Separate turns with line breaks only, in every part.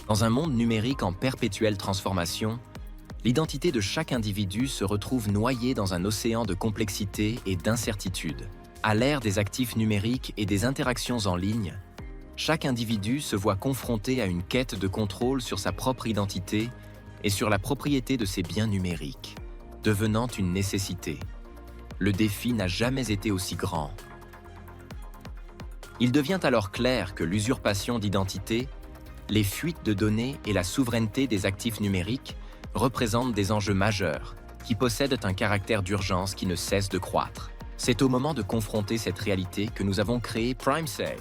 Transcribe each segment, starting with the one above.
Dans un monde numérique en perpétuelle transformation, l'identité de chaque individu se retrouve noyée dans un océan de complexité et d'incertitude. À l'ère des actifs numériques et des interactions en ligne, chaque individu se voit confronté à une quête de contrôle sur sa propre identité et sur la propriété de ses biens numériques, devenant une nécessité. Le défi n'a jamais été aussi grand. Il devient alors clair que l'usurpation d'identité, les fuites de données et la souveraineté des actifs numériques représentent des enjeux majeurs qui possèdent un caractère d'urgence qui ne cesse de croître. C'est au moment de confronter cette réalité que nous avons créé PrimeSay,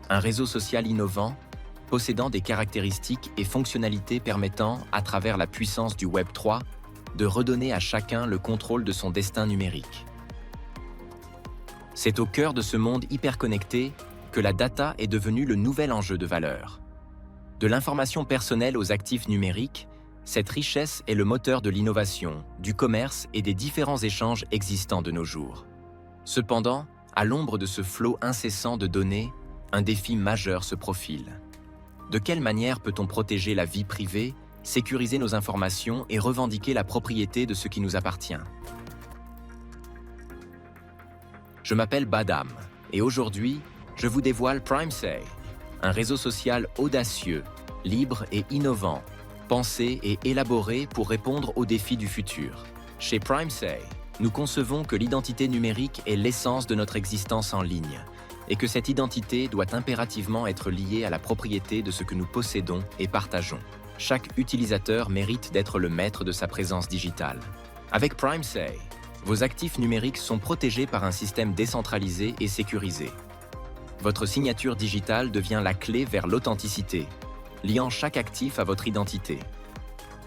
un réseau social innovant possédant des caractéristiques et fonctionnalités permettant, à travers la puissance du Web 3, de redonner à chacun le contrôle de son destin numérique. C'est au cœur de ce monde hyperconnecté que la data est devenue le nouvel enjeu de valeur. De l'information personnelle aux actifs numériques, cette richesse est le moteur de l'innovation, du commerce et des différents échanges existants de nos jours. Cependant, à l'ombre de ce flot incessant de données, un défi majeur se profile. De quelle manière peut-on protéger la vie privée, sécuriser nos informations et revendiquer la propriété de ce qui nous appartient? Je m'appelle Badam et aujourd'hui, je vous dévoile PrimeSay, un réseau social audacieux, libre et innovant, pensé et élaboré pour répondre aux défis du futur. Chez PrimeSay, nous concevons que l'identité numérique est l'essence de notre existence en ligne et que cette identité doit impérativement être liée à la propriété de ce que nous possédons et partageons. Chaque utilisateur mérite d'être le maître de sa présence digitale. Avec PrimeSay, vos actifs numériques sont protégés par un système décentralisé et sécurisé. Votre signature digitale devient la clé vers l'authenticité, liant chaque actif à votre identité.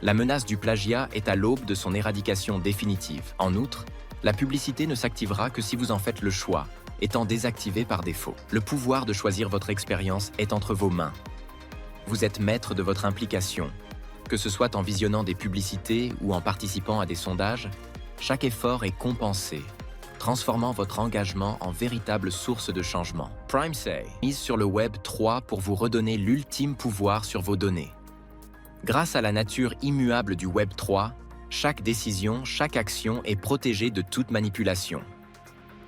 La menace du plagiat est à l'aube de son éradication définitive. En outre, la publicité ne s'activera que si vous en faites le choix, étant désactivée par défaut. Le pouvoir de choisir votre expérience est entre vos mains. Vous êtes maître de votre implication. Que ce soit en visionnant des publicités ou en participant à des sondages, chaque effort est compensé, transformant votre engagement en véritable source de changement. PrimeSay mise sur le Web 3 pour vous redonner l'ultime pouvoir sur vos données. Grâce à la nature immuable du Web 3, chaque décision, chaque action est protégée de toute manipulation.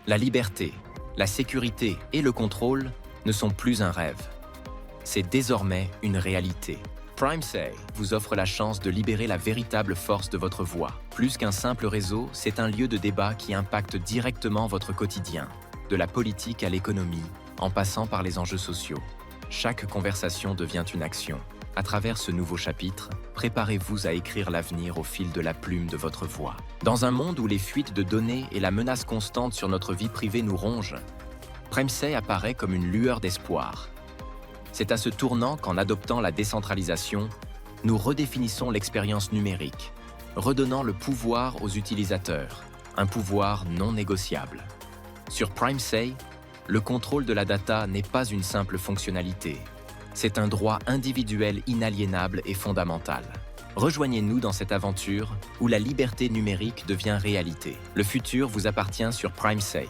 La liberté, la sécurité et le contrôle ne sont plus un rêve. C'est désormais une réalité. PrimeSay vous offre la chance de libérer la véritable force de votre voix. Plus qu'un simple réseau, c'est un lieu de débat qui impacte directement votre quotidien, de la politique à l'économie, en passant par les enjeux sociaux. Chaque conversation devient une action. À travers ce nouveau chapitre, préparez-vous à écrire l'avenir au fil de la plume de votre voix. Dans un monde où les fuites de données et la menace constante sur notre vie privée nous rongent, PrimeSay apparaît comme une lueur d'espoir. C'est à ce tournant qu'en adoptant la décentralisation, nous redéfinissons l'expérience numérique, redonnant le pouvoir aux utilisateurs, un pouvoir non négociable. Sur PrimeSay, le contrôle de la data n'est pas une simple fonctionnalité. C'est un droit individuel inaliénable et fondamental. Rejoignez-nous dans cette aventure où la liberté numérique devient réalité. Le futur vous appartient sur PrimeSay.